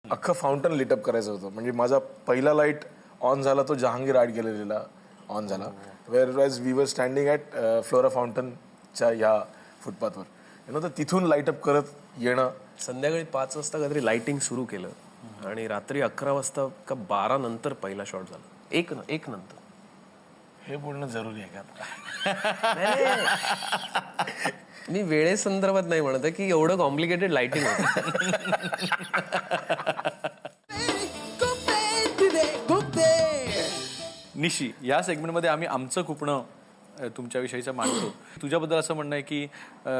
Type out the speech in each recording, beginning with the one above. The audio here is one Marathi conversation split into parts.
अख्खं फाउंटन लिटअप करायचं होतं. म्हणजे माझा पहिला लाईट ऑन झाला तो जहांगीर आर्ट गॅलरीला ऑन झाला. Wear as we were standing at Flora फाउंटनच्या ह्या फुटपाथवर. तर तिथून लाईटअप करत येणं. संध्याकाळी 5 वाजता काहीतरी लाइटिंग सुरू केलं आणि रात्री 11 वाजता का 12 नंतर पहिला शॉट झाला. एक नंतर. हे बोलणं जरुरी आहे का? मी वेळेसंदर्भात नाही म्हणत आहे की एवढं कॉम्प्लिकेटेड लाइटिंग होतं. निशी, या सेगमेंटमध्ये आम्ही आमचं खुपणं तुमच्याविषयीचं मांडतो. तुझ्याबद्दल असं म्हणणं आहे की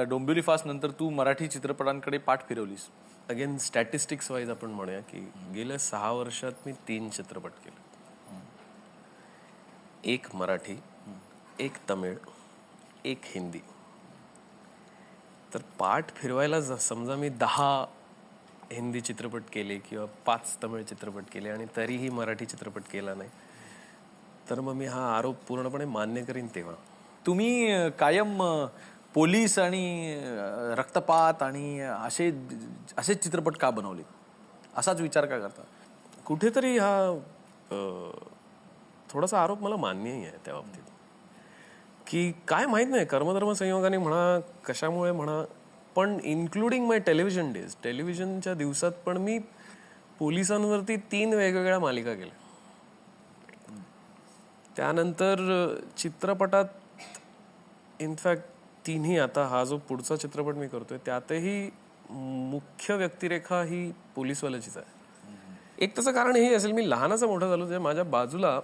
डोंबिवली फास्ट नंतर तू मराठी चित्रपटांकडे पाठ फिरवलीस. अगेन स्टॅटिस्टिक्स वाईज आपण म्हणूया की गेल्या 6 वर्षात मी 3 चित्रपट केले. 1 मराठी, 1 तमिळ, 1 हिंदी. तर पाठ फिरवायला समजा मी 10 हिंदी चित्रपट केले किंवा 5 तमिळ चित्रपट केले आणि तरीही मराठी चित्रपट केला नाही, तर मग मी हा आरोप पूर्णपणे मान्य करीन. तेव्हा तुम्ही कायम पोलीस आणि रक्तपात आणि असे चित्रपट का बनवले, असाच विचार का करता? कुठेतरी हा थोडासा आरोप मला मान्यही आहे त्या बाबतीत, की काय माहीत नाही, कर्मधर्म संयोगाने म्हणा, कशामुळे म्हणा, पण इन्क्लुडिंग माय टेलिव्हिजन डेज, टेलिव्हिजनच्या दिवसात पण मी पोलिसांवरती 3 वेगवेगळ्या मालिका केल्या. त्यानंतर चित्रपटात इनफॅक्ट 3ही, आता हा जो पुढचा चित्रपट मी करतोय त्यातही मुख्य व्यक्तिरेखा ही पोलीसवाल्याचीच आहे. एक त्याचं कारण हे असेल, मी लहानाचा मोठा झालो तेव्हा माझ्या बाजूला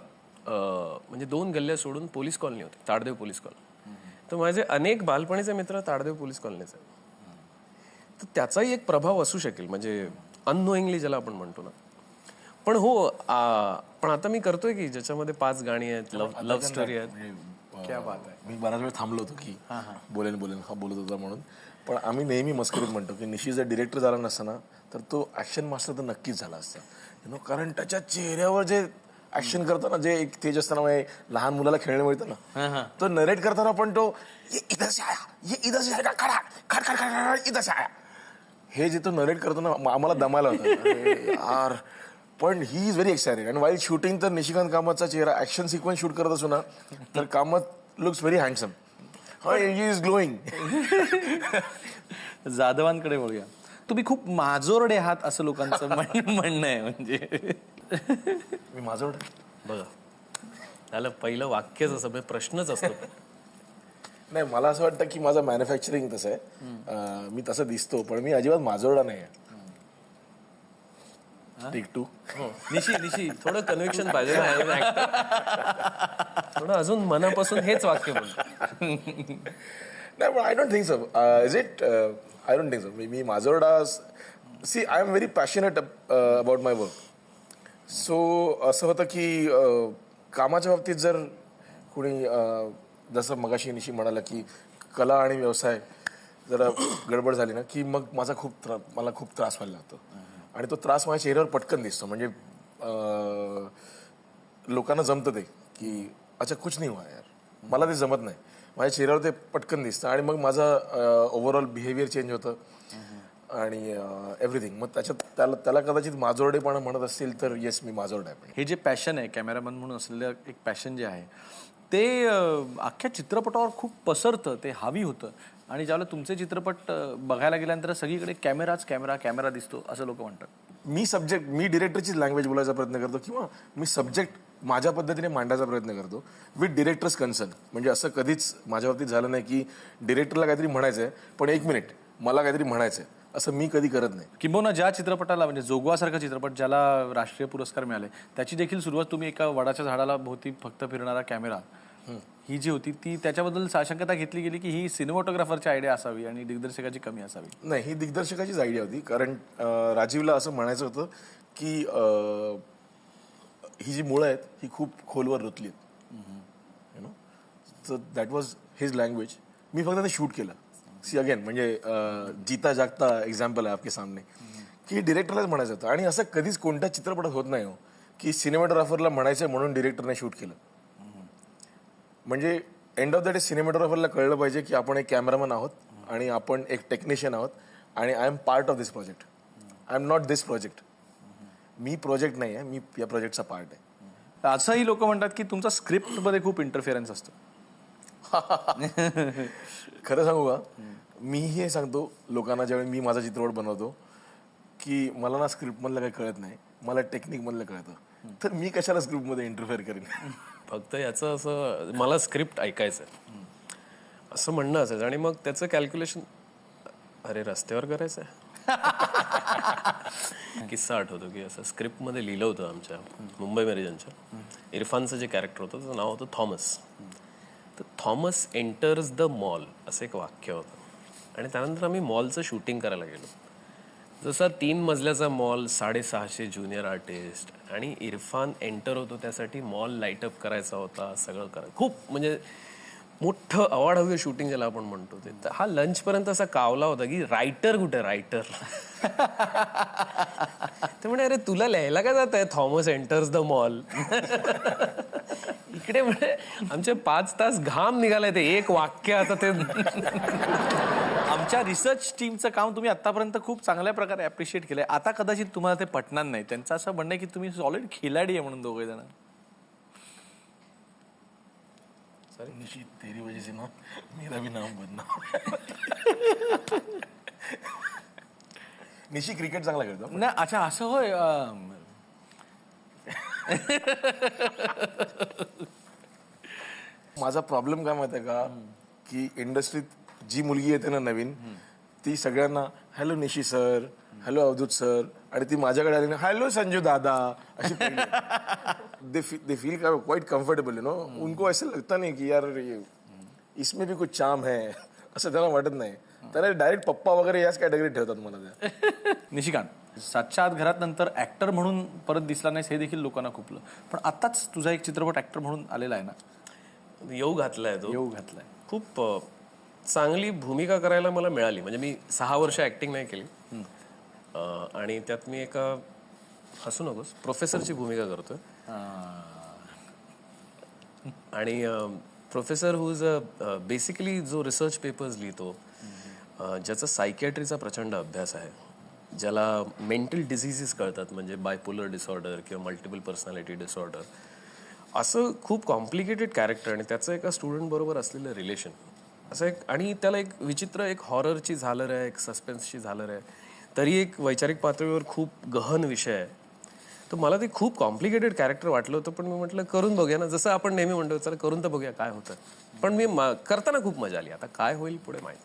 म्हणजे 2 गल्ल्या सोडून पोलीस कॉलनी होती, ताडदेव पोलीस कॉलनी. तर माझे अनेक बालपणीचे मित्र ताडदेव पोलीस कॉलनीचे. तर त्याचाही एक प्रभाव असू शकेल, म्हणजे अननोईंगली ज्याला आपण म्हणतो ना. पण हो, पण आता मी करतोय की ज्याच्यामध्ये 5 गाणी आहेत, लव्ह स्टोरी आहेत. क्या बात आहे. मी बराच वेळ थांबलो होतो की बोलेन हा बोलत होता म्हणून. पण आम्ही नेहमी मस्करीत म्हणतो की निशी जर डिरेक्टर झाला नसता ना तर तो ऍक्शन मास्टर तर नक्कीच झाला असता. कारण त्याच्या चेहऱ्यावर जे ऍक्शन करताना जे एक तेज असताना लहान मुलाला खेळणं मिळतं ना, तो नरेट करताना पण तो इधर से आया, ये इधर से आया, खड़ा खड़ खड़ खड़ इधर से आया, हे जे तो नरेट करतो ना, आम्हाला दमायला होतं यार. पण he is very excited. And while shooting तर निशिकांत कामतचा चेहरा ऍक्शन सिक्वेन्स शूट करत असो ना तर Kamat looks very handsome. He is glowing. जाधवांकडे बघूया. तुम्ही खूप माजोरडे आहात असं लोकांचं म्हणणं आहे. म्हणजे मी माजोरड बघा, त्याला पहिलं वाक्यच असं, प्रश्नच असतो. नाही, मला असं वाटतं की माझं मॅन्युफॅक्चरिंग तसं आहे. मी तसं दिसतो पण मी अजिबात माजोरडा नाही आहे. टेक 2. निशी थोडं कन्व्हिक्शन पाहिजे ना, थोडं अजून मनापासून हेच वाक्य बोल. नाही, पण I don't think so. Is it? I don't think so. मी Majorda, see I am very passionate about my work. So असं होतं की कामाच्या बाबतीत जर कुणी जसं मगाशी निशी म्हणाला की कला आणि व्यवसाय जरा गडबड झाली ना की मग मला खूप त्रास व्हायला लागतो. आणि तो त्रास माझ्या चेहऱ्यावर पटकन दिसतो. म्हणजे लोकांना जमतं ते की अच्छा कुछ नाही हुआ यार, मला ते जमत नाही. माझ्या चेहऱ्यावर ते पटकन दिसतं आणि मग माझा ओव्हरऑल बिहेवियर चेंज होतं आणि एव्हरीथिंग. मग त्याला कदाचित माजोरडेपणा म्हणत असतील तर येस, मी माजोरडा आहे. हे जे पॅशन आहे, कॅमेरामन म्हणून असलेलं एक पॅशन जे आहे ते अख्ख्या चित्रपटावर खूप पसरतं, ते हावी होतं. आणि ज्यावेळेला तुमचे चित्रपट बघायला गेल्यानंतर सगळीकडे कॅमेरा दिसतो असं लोक म्हणतात. मी डिरेक्टरचीच लँग्वेज बोलायचा प्रयत्न करतो किंवा मी सब्जेक्ट माझ्या पद्धतीने मांडायचा प्रयत्न करतो विथ डिरेक्टर्स कन्सर्न. म्हणजे असं कधीच माझ्या बाबतीत झालं नाही की डिरेक्टरला काहीतरी म्हणायचंय पण 1 मिनिट मला काहीतरी म्हणायचंय, असं मी कधी करत नाही. किंबहुना ज्या चित्रपटाला, म्हणजे जोगवासारखा चित्रपट ज्याला राष्ट्रीय पुरस्कार मिळाले, त्याची देखील सुरुवात तुम्ही एका वडाच्या झाडाला भोवती फक्त फिरणारा कॅमेरा ही जी होती ती त्याच्याबद्दल साशंकता घेतली गेली की ही सिनेमॅटोग्राफरची आयडिया असावी आणि दिग्दर्शकाची कमी असावी. नाही, ही दिग्दर्शकाचीच आयडिया होती. कारण राजीवला असं म्हणायचं होतं की ही जी मुळं आहेत ही खूप खोलवर रुतली आहेत, you know. So that was his language. मी फक्त ते शूट केलं. सी अगेन, म्हणजे जीता जागता एक्झाम्पल आहे आपके सामने की डिरेक्टरलाच म्हणायचं होतं. आणि असं कधीच कोणत्या चित्रपटात होत नाही हो की सिनेमॅटोग्राफरला म्हणायचं म्हणून डिरेक्टरने शूट केलं. म्हणजे एंड ऑफ द डे सिनेमॅटोग्राफरला कळलं पाहिजे की आपण एक कॅमेरामन आहोत आणि आपण एक टेक्निशियन आहोत आणि I am part of this project, I am not this project. मी प्रोजेक्ट नाही आहे, मी या प्रोजेक्टचा पार्ट आहे. असंही लोक म्हणतात की तुमचा स्क्रिप्टमध्ये खूप इंटरफिअरन्स असतो. खरं सांगू का, मीही हे सांगतो लोकांना ज्यावेळी मी माझा चित्रपट बनवतो की मला ना स्क्रिप्टमधलं काही कळत नाही, मला टेक्निकमधलं कळतं, तर मी कशाला स्क्रिप्टमध्ये इंटरफेअर करेन. फक्त याचं असं मला स्क्रिप्ट ऐकायचं आहे असं म्हणणं असायचं आणि मग त्याचं कॅल्क्युलेशन अरे रस्त्यावर करायचं आहे. किस्सा आठवतो की असं स्क्रिप्टमध्ये लिहिलं होतं आमच्या मुंबई मेरिजनच्या. इरफानचं जे कॅरेक्टर होतं त्याचं नाव होतं थॉमस. तर थॉमस एंटर्स द मॉल असं एक वाक्य होतं आणि त्यानंतर आम्ही मॉलचं शूटिंग करायला गेलो. जसा 3 मजल्याचा मॉल, 650 ज्युनियर आर्टिस्ट आणि इरफान एंटर होतो त्यासाठी मॉल लाईटअप करायचा होता, सगळं करायचं. खूप म्हणजे मोठं अवाढव्य शूटिंग ज्याला आपण म्हणतो ते. तर हा लंचपर्यंत असा कावला होता की रायटर कुठे, रायटर. ते म्हणे अरे तुला लिहायला का जात आहे थॉमस एंटर्स द मॉल. इकडे म्हणजे आमचे 5 तास घाम निघालाय ते एक वाक्य. आता ते आमच्या रिसर्च टीमचं काम तुम्ही आतापर्यंत खूप चांगल्या प्रकारे अप्रिशिएट केलंय. आता कदाचित तुम्हाला ते पटणार नाही. त्यांचं असं म्हणणं आहे की तुम्ही सॉलिड खिलाडी आहे म्हणून दोघे जण. निशी तेरी वजह से ना मेरा भी नाम बनना. निशी क्रिकेट चांगला खेळतो नाही. अच्छा असं होय. माझा प्रॉब्लेम काय माहिती आहे का, की इंडस्ट्रीत जी मुलगी येते ना नवीन, ती सगळ्यांना हॅलो निशी सर, हॅलो अवधूत सर, आणि ती माझ्याकडे आली ना हॅलो संजू दादा अशी. They feel quite comfortable, you know. उनको ऐसा लगता नहीं की यार इसमें भी कुछ चाम है असं त्यांना वाटत नाही. त्याला डायरेक्ट पप्पा वगैरे याच कॅटेगरीत ठेवतात मला त्या. निशिकांत, 7च्या आत घरात नंतर ऍक्टर म्हणून परत दिसला नाहीस हे देखील लोकांना खूपलं. पण आताच तुझा एक चित्रपट ऍक्टर म्हणून आलेला आहे ना. येऊ घातलाय तो. येऊ घातलाय. खूप चांगली भूमिका करायला मला मिळाली. म्हणजे मी 6 वर्ष ऍक्टिंग नाही केली आणि त्यात मी एका हसू नकोस प्रोफेसरची भूमिका करतोय. आणि प्रोफेसर हु इज बेसिकली जो रिसर्च पेपर्स लिहितो, ज्याचा सायकियाट्रीचा प्रचंड अभ्यास आहे, ज्याला मेंटल डिझिजेस कळतात, म्हणजे बायपोलर डिसऑर्डर किंवा मल्टिपल पर्सनॅलिटी डिसऑर्डर, असं खूप कॉम्प्लिकेटेड कॅरेक्टर आणि त्याचं एका स्टुडंट बरोबर असलेलं रिलेशन असं एक. आणि त्याला एक विचित्र एक हॉररची झालर आहे, एक सस्पेन्सची झालर आहे, तरी एक वैचारिक पातळीवर खूप गहन विषय आहे. तर मला ते खूप कॉम्प्लिकेटेड कॅरेक्टर वाटलं होतं. पण मी म्हटलं करून बघूया ना, जसं आपण नेहमी म्हणतो चला करून तर बघूया काय होतं. पण मी करताना खूप मजा आली. आता काय होईल पुढे माहिती.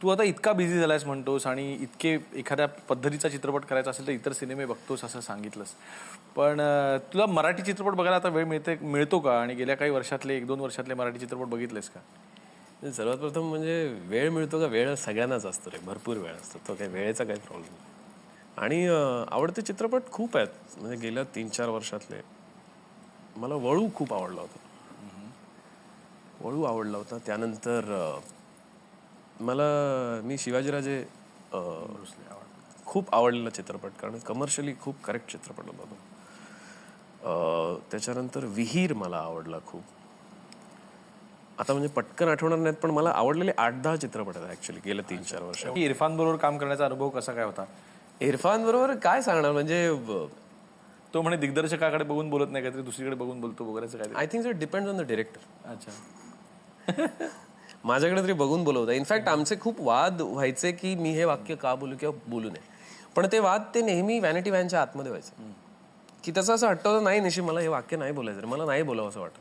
तू आता इतका बिझी झालायस म्हणतोस आणि इतके एखाद्या पद्धतीचा चित्रपट करायचा असेल तर इतर सिनेमे बघतोस असं सांगितलंस. पण तुला मराठी चित्रपट बघायला आता वेळ मिळतो का? आणि गेल्या काही वर्षातले 1-2 वर्षातले मराठी चित्रपट बघितलेस का? सर्वात प्रथम म्हणजे वेळ मिळतो का? वेळ सगळ्यांनाच असतो रे, भरपूर वेळ असतो. तो काही वेळेचा काही प्रॉब्लेम नाही. आणि आवडते चित्रपट खूप आहेत. म्हणजे गेल्या 3-4 वर्षातले मला वळू खूप आवडला होता. वळू आवडला होता. त्यानंतर मी शिवाजीराजे खूप आवडलेला चित्रपट, कारण कमर्शियली खूप करेक्ट चित्रपट होता तो. त्याच्यानंतर विहीर मला आवडला खूप. आता म्हणजे पटकन आठवणार नाहीत, पण मला आवडलेले 8-10 चित्रपट आहेत ऍक्च्युली गेल्या 3-4 वर्षात. इरफान बरोबर काम करण्याचा अनुभव कसा काय होता? इरफान बरोबर काय सांगणार, म्हणजे तो म्हणे दिग्दर्शकाकडे बघून बोलत नाही, काहीतरी दुसरीकडे बघून बोलतो वगैरे काय. I think it depends on the director. अच्छा. माझ्याकडे तरी बघून बोलवता. इनफॅक्ट आमचे खूप वाद व्हायचे की मी हे वाक्य का बोलू किंवा बोलू नये. पण ते वाद ते नेहमी व्हॅनिटी व्हॅनच्या आतमध्ये व्हायचे की त्याचं असं हट्टवतं नाही निशी मला हे वाक्य नाही बोलायचं, मला नाही बोलावं असं वाटतं.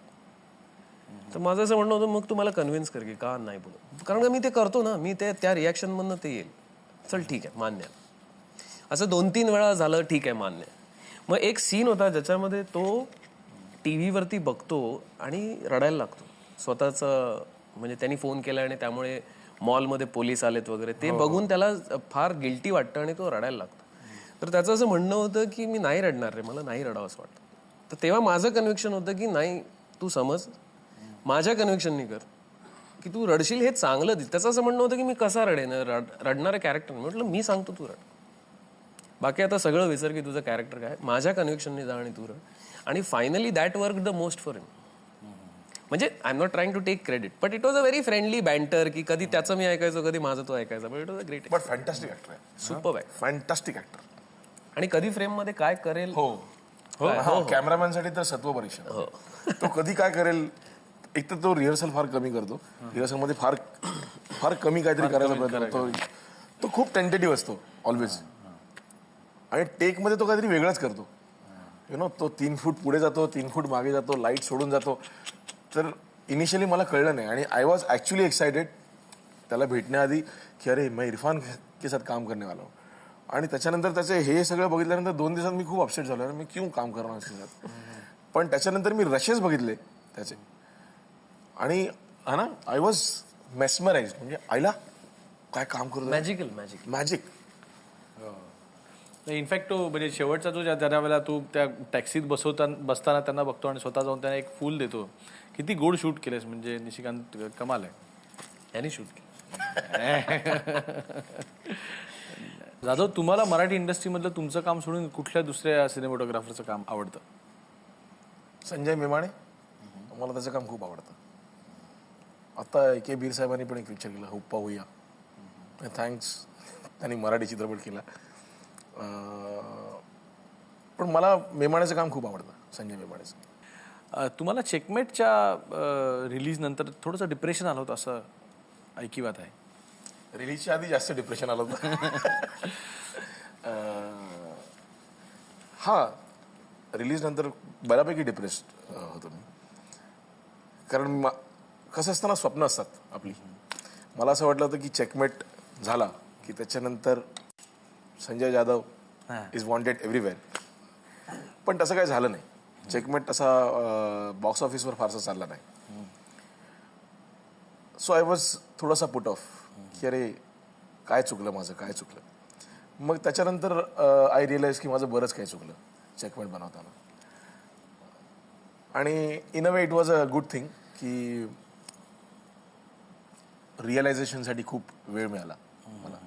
तर माझं असं म्हणणं होतं मग तू मला कन्व्हिन्स कर की का नाही बोलू, कारण मी ते करतो ना, मी ते त्या रिॲक्शनमधनं ते येईल. चल ठीक आहे मान्य. असं 2-3 वेळा झालं, ठीक आहे मान्य. मग एक सीन होता ज्याच्यामध्ये तो टीव्हीवरती बघतो आणि रडायला लागतो स्वतःचं, म्हणजे त्यांनी फोन केला आणि त्यामुळे मॉलमध्ये पोलीस आलेत वगैरे, ते बघून त्याला फार गिल्टी वाटतं आणि तो रडायला लागतो. तर त्याचं असं म्हणणं होतं की मी नाही रडणार रे, मला नाही रडावं असं वाटतं. तर तेव्हा माझं कन्व्हिक्शन होतं की नाही तू समज, माझ्या कन्व्हिक्शननी कर की तू रडशील हे चांगलं दिस. त्याचं असं म्हणणं होतं की मी कसा रडेन, रडणारं कॅरेक्टर. म्हटलं मी सांगतो तू रड, बाकी आता सगळं विसर की तुझं कॅरेक्टर काय, माझ्या कन्व्हिक्शननी जा आणि तू रड. आणि finally that work the most for him. म्हणजे I am not trying to take credit, but it was a very friendly banter की कधी त्याचं मी ऐकायचो, कधी माझं तो ऐकायचा. But it was a great, but fantastic actor आहे, सुपर आहे, फॅन्टास्टिक ऍक्टर. आणि कधी फ्रेम मध्ये काय करेल हो हो कॅमेरामॅनसाठी तर सत्व परीक्षा. तो कधी काय करेल, एक तर तो रिहर्सल फार कमी करतो, रिहर्सलमध्ये फार फार कमी काहीतरी करायचा प्रयत्न करतो. तो खूप टेंटेटिव्ह असतो ऑलवेज, आणि टेकमध्ये तो काहीतरी वेगळाच करतो. तो 3 फूट पुढे जातो, 3 फूट मागे जातो, लाईट सोडून जातो. तर इनिशियली मला कळलं नाही, आणि आय वॉज ॲक्च्युली एक्सायटेड त्याला भेटण्याआधी की अरे मैं इरफान के साथ काम करने वाला हूँ. आणि त्याच्यानंतर त्याचे हे सगळं बघितल्यानंतर 2 दिवसात मी खूप अपसेट झालो, मी क्यों काम करणार त्याच्यात. पण त्याच्यानंतर मी रशेस बघितले त्याचे, आणि हा ना आय वॉज मेस्मराइज, म्हणजे आईला काय काम करतो, मॅजिकल मॅजिक मॅजिक. इनफॅक्ट तो म्हणजे शेवटचा जो ज्या वेळेला तू त्या टॅक्सीत बसताना त्यांना बघतो आणि स्वतः जाऊन त्यांना एक फूल देतो. किती गोड शूट केलंस, म्हणजे निशिकांत कमाल आहे. यांनी शूट केलं. जाधव, तुम्हाला मराठी इंडस्ट्रीमधलं तुमचं काम सोडून कुठल्या दुसऱ्या सिनेमॅटोग्राफरचं काम आवडतं? संजय मेमाणे, मला त्याचं काम खूप आवडतं. आता के बीर साहेबांनी पण एक पिक्चर केला हुप्पा हुया, थँक्स, त्यांनी मराठी चित्रपट केला. पण मला मेमाण्याचं काम खूप आवडतं, संजय मेमाण्याचं. तुम्हाला चेकमेटच्या रिलीज नंतर थोडंसं डिप्रेशन आलं होतं असं ऐकी बात आहे. रिलीजच्या आधी जास्त डिप्रेशन आलं होतं. हा, रिलीज नंतर बऱ्यापैकी डिप्रेस्ड होतो मी. कारण कसं असतं ना, स्वप्न असतात आपली. मला असं वाटलं होतं की चेकमेट झाला की त्याच्यानंतर Sanjay Jadhav is wanted everywhere, पण तसं काही झालं नाही. चेकमेट तसा बॉक्स ऑफिसवर फारसा चालला नाही. सो आय वॉज थोडासा पुट ऑफ की अरे काय चुकलं माझं, काय चुकलं. मग त्याच्यानंतर आय रिअलाइज की माझं बरंच काही चुकलं चेकमेट बनवताना. आणि in a way it was a good thing की रिअलायझेशनसाठी खूप वेळ मिळाला मला.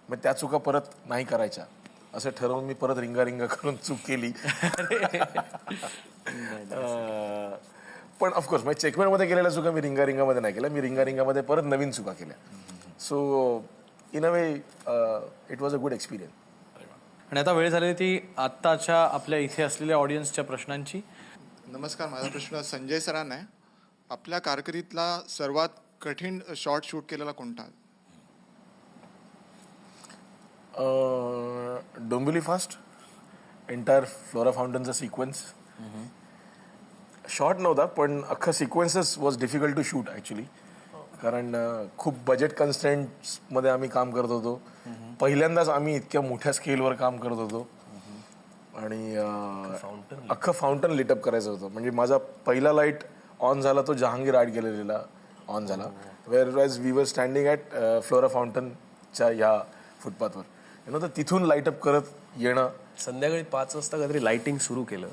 मग त्या चुका परत नाही करायच्या असं ठरवून मी परत रिंगा करून चूक केली. पण ऑफकोर्स मग चेकमेटमध्ये केलेल्या चुका मी रिंगामध्ये नाही केल्या, मी रिंगामध्ये परत नवीन चुका केल्या. So in a way it was a good experience. आणि आता वेळ झाली ती आत्ताच्या आपल्या इथे असलेल्या ऑडियन्सच्या प्रश्नांची. नमस्कार, माझा प्रश्न संजय सरांना आहे. आपल्या कारकिर्दीतला सर्वात कठीण शॉट शूट केलेला कोणता? डोंबिवली फास्ट, एंटायर फ्लोरा फाउंटनचा सिक्वेन्स. शॉर्ट नव्हता, पण अख्खा sequences was difficult to shoot actually. कारण खूप बजेट कन्स्ट्रेंट्समध्ये आम्ही काम करत होतो. पहिल्यांदाच आम्ही इतक्या मोठ्या स्केलवर काम करत होतो, आणि अख्खं फाउंटन लिटअप करायचं होतं. म्हणजे माझा पहिला लाईट ऑन झाला तो जहांगीर आर्ट गॅलरीला ऑन झाला, wear as we were standing at Flora फाउंटनच्या ह्या फुटपाथवर. तर तिथून लाईटअप करत येणं. संध्याकाळी 5 वाजता काहीतरी लाइटिंग सुरू केलं,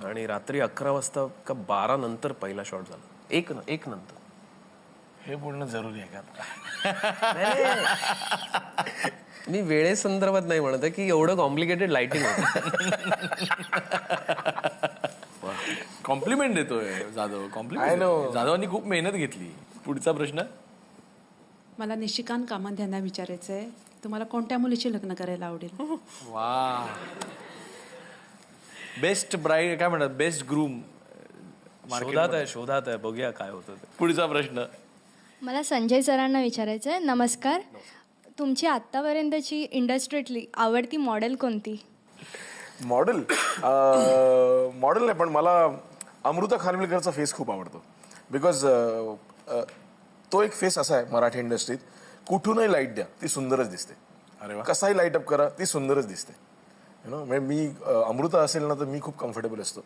आणि रात्री 11 वाजता का 12 नंतर पहिला शॉट झाला. एक नंतर. हे बोलणं जरुरी आहे का? मी वेळेसंदर्भात नाही म्हणत आहे की एवढं कॉम्प्लिकेटेड लाइटिंग होतं. कॉम्प्लिमेंट देतोय जाधव, कॉम्प्लिमेंट. जाधवांनी खूप मेहनत घेतली. पुढचा प्रश्न. मला निशिकांत कामत यांना विचारायचं आहे, तुम्हाला कोणत्या मुलीशी लग्न करायला आवडेल? वा, बेस्ट ब्राईड काय म्हणतात, बेस्ट ग्रूम. शोधात आहे, बघूया काय होतं. पुढचा प्रश्न. मला संजय सरांना विचारायचं आहे. नमस्कार, तुमची आत्तापर्यंतची इंडस्ट्रीतली आवडती मॉडेल कोणती? मॉडेल नाही, पण मला अमृता खानविलकरचा फेस खूप आवडतो. बिकॉज तो एक फेस असा आहे मराठी इंडस्ट्रीत, कुठूनही लाईट द्या ती सुंदरच दिसते. अरे वा. कसाही लाईटअप करा ती सुंदरच दिसते. म्हणजे मी अमृता असेल ना तर मी खूप कम्फर्टेबल असतो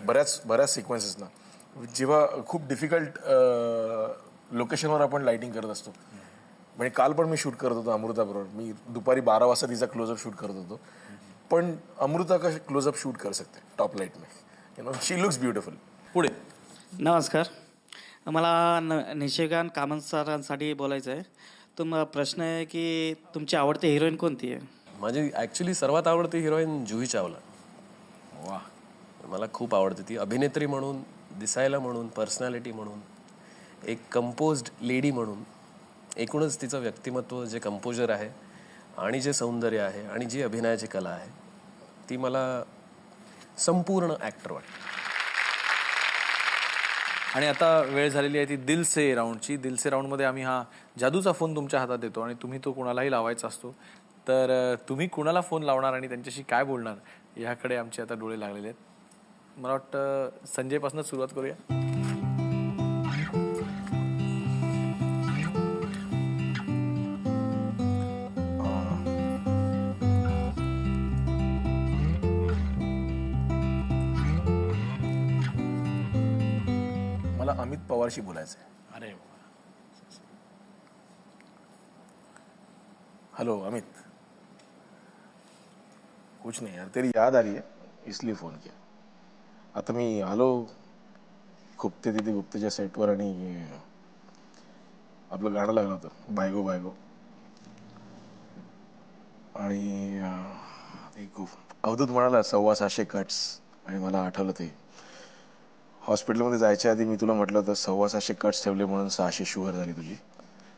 बऱ्याच सिक्वेन्सेसना. जेव्हा खूप डिफिकल्ट लोकेशनवर आपण लाईटिंग करत असतो. म्हणजे काल पण मी शूट करत होतो अमृताबरोबर. मी दुपारी 12 वाजता तिचा क्लोजअप शूट करत होतो. पण अमृता का क्लोजअप शूट कर सकते टॉप लाईट में. शी लुक्स ब्युटिफुल. पुढे. नमस्कार, मला निशिकांत कामत सरांसाठी बोलायचं आहे. तुम्हाला प्रश्न आहे की तुमची आवडती हिरोईन कोणती आहे? माझी ॲक्च्युली सर्वात आवडती हिरोईन जुही चावला. वा, मला खूप आवडते ती. अभिनेत्री म्हणून, दिसायला म्हणून, पर्सनॅलिटी म्हणून, एक कंपोज्ड लेडी म्हणून. एकूणच तिचं व्यक्तिमत्व जे कंपोजर आहे, आणि जे सौंदर्य आहे, आणि जी अभिनयाची कला आहे, ती मला संपूर्ण ॲक्टर वाटते. आणि आता वेळ झालेली आहे ती दिल से राऊंडची. दिल से राऊंडमध्ये आम्ही हा जादूचा फोन तुमच्या हातात देतो आणि तुम्ही तो कोणालाही लावायचा असतो. तर तुम्ही कुणाला फोन लावणार आणि त्यांच्याशी काय बोलणार याकडे आमचे आता डोळे लागलेले आहेत. मला वाटतं संजयपासूनच सुरुवात करूया. मला अमित पवारशी बोलायचं आहे. अरे हेलो अमित, कुछ नहीं यार, तेरी याद आ रही है इसलिए फोन किया. आता मी आलो गुप्ते तिथे गुप्तेच्या सेटवर आणि आपलं गाणं लागलं होतं बायगो बायगो. आणि अवधूत म्हणाला 650 कट्स आणि मला आठवलं ते हॉस्पिटलमध्ये जायच्या आधी मी तुला म्हटलं होतं 650 कट्स ठेवले म्हणून 600 शुगर झाली तुझी.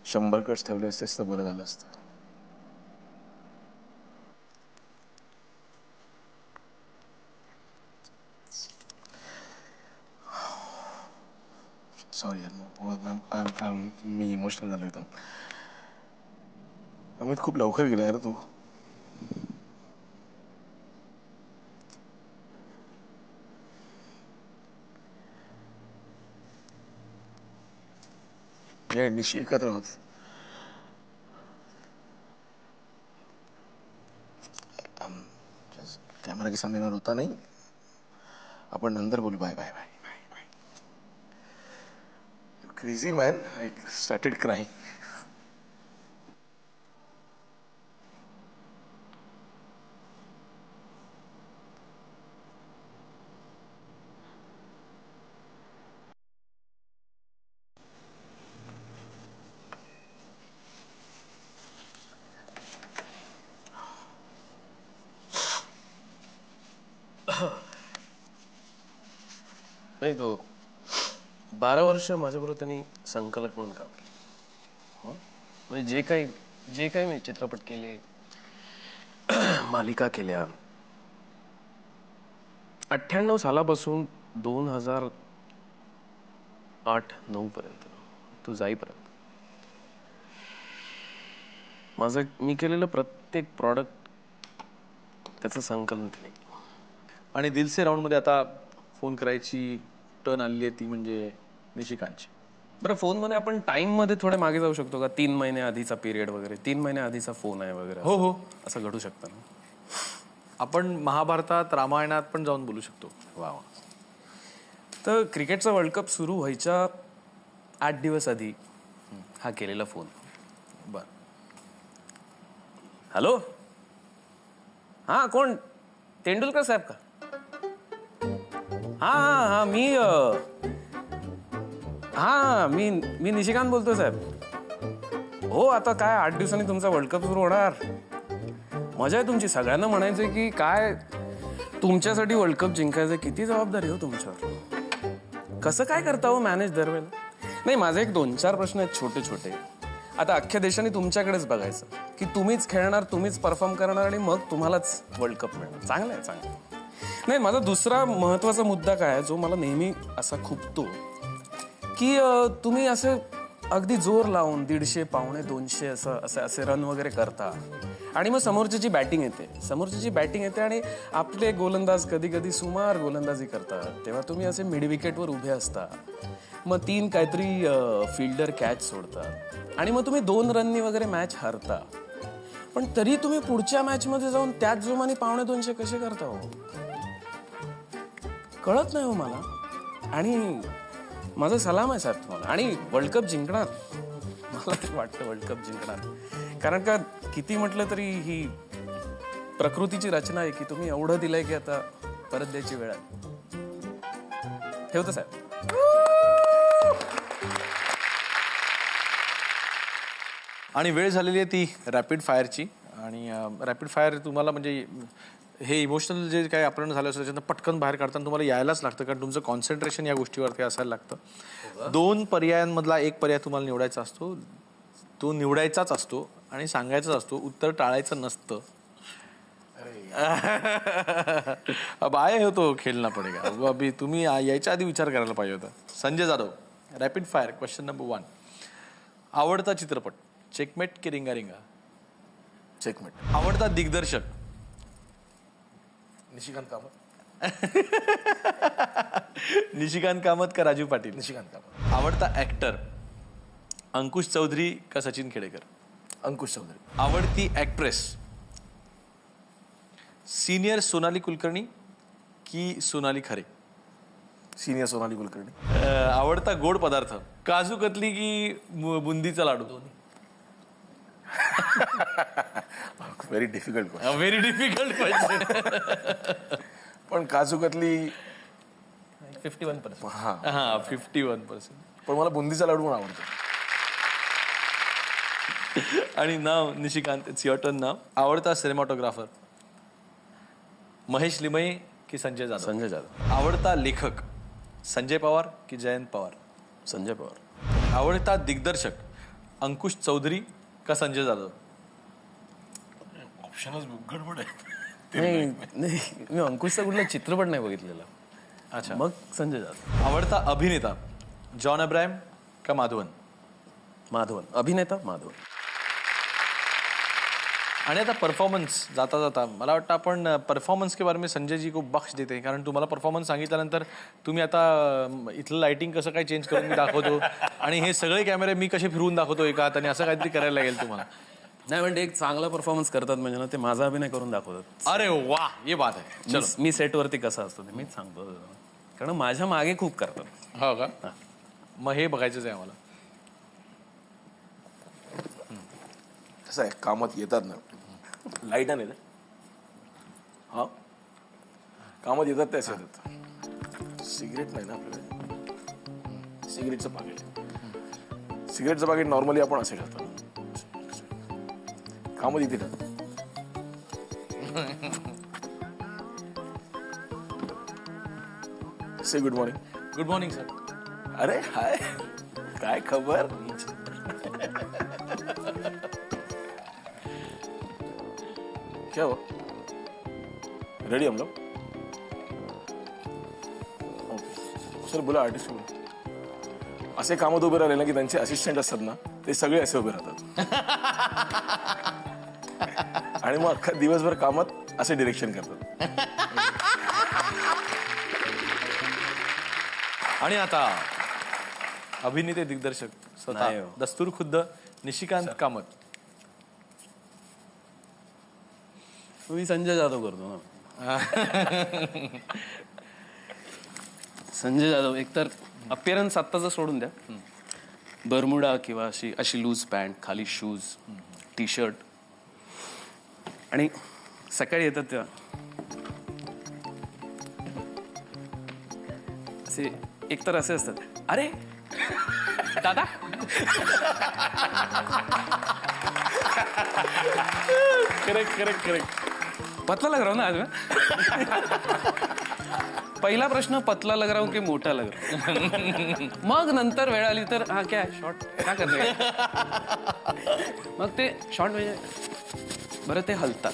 100 कट्स ठेवले असतेस तर बरं झालं असतं. सॉरी यार, मी इमोशनल झालो एकदम. अमित खूप लवकर गेला यार तू. निशी एकत्र आहोत. कॅमेरा के सामने होता नहीं, आपण नंतर बोलू. Bye bye bye. Crazy man, I started crying. नाही, तो 12 वर्ष माझ्याबरोबर त्यांनी संकलक म्हणून काम केलं. म्हणजे जे काही मी चित्रपट केले, मालिका केल्या, 98 सालापासून 2008-9 पर्यंत तू जाईपर्यंत माझं मी केलेलं प्रत्येक प्रॉडक्ट त्याचं संकलन केलं. आणि दिल से राऊंडमध्ये आता फोन करायची टर्न आलेली आहे ती म्हणजे निशिकांतची. बरं, फोनमध्ये आपण टाईममध्ये थोडे मागे जाऊ शकतो का? 3 महिने आधीचा पिरियड वगैरे, 3 महिने आधीचा फोन आहे वगैरे. हो हो, असं घडू शकतं ना. आपण महाभारतात रामायणात पण जाऊन बोलू शकतो. वा. तर क्रिकेटचा वर्ल्ड कप सुरू व्हायच्या 8 दिवस आधी हा केलेला फोन. बर. हॅलो, हां, कोण? तेंडुलकर साहेब का? हां हां मी मी निशिकांत बोलतोय साहेब. हो, आता काय 8 दिवसांनी तुमचा वर्ल्ड कप सुरू होणार. मजा आहे तुमची. सगळ्यांना म्हणायचंय की काय तुमच्यासाठी वर्ल्ड कप जिंकायचं, किती जबाबदारी हो तुमच्यावर. कसं काय करता हो मॅनेज दरवेळेला? नाही, माझे एक 2-4 प्रश्न आहेत छोटे छोटे. आता अख्ख्या देशाने तुमच्याकडेच बघायचं की तुम्हीच खेळणार, तुम्हीच परफॉर्म करणार आणि मग तुम्हालाच वर्ल्ड कप मिळणार. चांगलं आहे, चांगलं. नाही, माझा दुसरा महत्वाचा मुद्दा काय आहे जो मला नेहमी असा खुपतो की तुम्ही असे अगदी जोर लावून 150, 150 असे रन वगैरे करता आणि मग समोरच्याची बॅटिंग येते आणि आपले गोलंदाज कधी कधी सुमार गोलंदाजी करतात. तेव्हा तुम्ही असे मिड विकेटवर उभे असता. मग 3 काहीतरी फिल्डर कॅच सोडतात आणि मग तुम्ही 2 रननी वगैरे मॅच हरता. पण तरी तुम्ही पुढच्या मॅचमध्ये जाऊन त्याच जोमाने 250 कसे करता हो? कळत नाही हो मला. आणि माझा सलाम आहे साहेब तुम्हाला. आणि वर्ल्ड कप जिंकणार, मला तर वाटतं वर्ल्ड कप जिंकणार. कारण का किती म्हटलं तरी ही प्रकृतीची रचना आहे की तुम्ही एवढं दिलंय की आता परत द्यायची वेळ आहे. ठेवतो साहेब. आणि वेळ झालेली आहे ती रॅपिड फायरची. आणि रॅपिड फायर तुम्हाला म्हणजे हे इमोशनल जे काही आपण झालं असतं त्याच्यातनं पटकन बाहेर काढताना तुम्हाला यायलाच लागतं, कारण तुमचं कॉन्सन्ट्रेशन या गोष्टीवरती असायला लागतं. 2 पर्यायांमधला एक पर्याय तुम्हाला निवडायचा असतो. तो निवडायचाच असतो आणि सांगायचाच असतो, उत्तर टाळायचं नसतं. अब आए हो तो खेलना पडेगा. वो अभी तुम्ही यायच्या आधी विचार करायला पाहिजे होता. Sanjay Jadhav, rapid fire question number 1. आवडता चित्रपट, चेकमेट की रिंगा रिंगा? चेकमेट. आवडता दिग्दर्शक, निशिकांत कामत. निशिकांत कामत का राजू पाटील? निशिकांत कामत. आवडता ऍक्टर, अंकुश चौधरी का सचिन खेडेकर? अंकुश चौधरी. आवडती ऍक्ट्रेस, सीनियर सोनाली कुलकर्णी की सोनाली खरे? सिनियर सोनाली कुलकर्णी. आवडता गोड पदार्थ, काजू कतली की बुंदीचा laddu? Very difficult question. Very difficult question. पण काजू कतली 51%. हा. 51%. पण मला बुंदीचा लाडू पण आवडतो. आणि नाव निशिकांत, इट्स युअर टर्न नाव. आवडता सिनेमॅटोग्राफर, महेश लिमये की संजय जाधव? संजय जाधव. आवडता लेखक, संजय पवार की जयंत पवार? संजय पवार. आवडता दिग्दर्शक, अंकुश चौधरी का संजय जाधव? ऑप्शनच गडबड आहे. नाही, मी अंकुशचा कुठला चित्रपट नाही बघितलेला. अच्छा. मग संजय जाधव. आवडता अभिनेता, जॉन अब्राहम का माधवन? माधवन. अभिनेता माधवन. आणि आता परफॉर्मन्स जाता जाता मला वाटतं आपण परफॉर्मन्स के बारे में संजय जी को बख्श देते, कारण तुम्हाला परफॉर्मन्स सांगितल्यानंतर तुम्ही आता इथलं लाइटिंग कसं काय चेंज करून मी दाखवतो आणि हे सगळे कॅमेरे मी कसे फिरवून दाखवतो एका हाताने, असं काहीतरी करायला लागेल तुम्हाला. नाही म्हणजे एक चांगला परफॉर्मन्स करतात म्हणजे ना ते माझा अभिनय करून दाखवतात. अरे वा, ये बात आहे. चलो. मी सेटवरती कसा असतो ते मीच सांगतो, कारण माझ्या मागे खूप करतात. हो का? मग हे बघायचंच आहे आम्हाला. कसं आहे, कामात येतात ना, लाईट नाही ना, हा कामात येतात ते असे येतात. सिगरेट नाही ना आपल्याकडे, सिगरेटचं पाकिट. सिगरेटचं पाकिट नॉर्मली आपण असे ठेवतो. कामात येते ना. Say good morning. Good morning sir. अरे हाय, काय खबर? क्या हुआ? रेडी हम लोग? ओके. सर बोला आर्टिस्ट बोला. असे कामात उभे राहिले ना की त्यांचे असिस्टंट असतात ना, ते सगळे असे उभे राहतात. आणि मग अख्खा दिवसभर कामात असे डिरेक्शन करतात. आणि आता अभिनेते दिग्दर्शक नाही स्वतः हो. दस्तूर खुद्द निशिकांत कामत. मी संजय जाधव करतो ना. संजय जाधव एकतर अपिअरन्स आत्ताचं सोडून द्या, बरमुडा किंवा अशी लूज पॅन्ट, खाली शूज, टी शर्ट, आणि सकाळी येतात तेव्हा असे एकतर असे असतात, अरे दादा. Correct correct correct. पतला लग रहा हूं ना आज मैं. पहिला प्रश्न पतला लग रहा हूं की मोठा लग रहा हूं. मग नंतर वेळ आली तर हा क्या शॉर्ट काय करते, मग ते शॉर्ट म्हणजे बरं ते हलतात.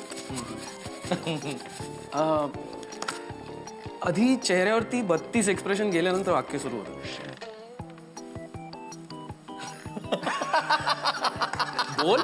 आधी चेहऱ्यावरती 32 एक्सप्रेशन गेल्यानंतर वाक्य सुरू होतं. बोल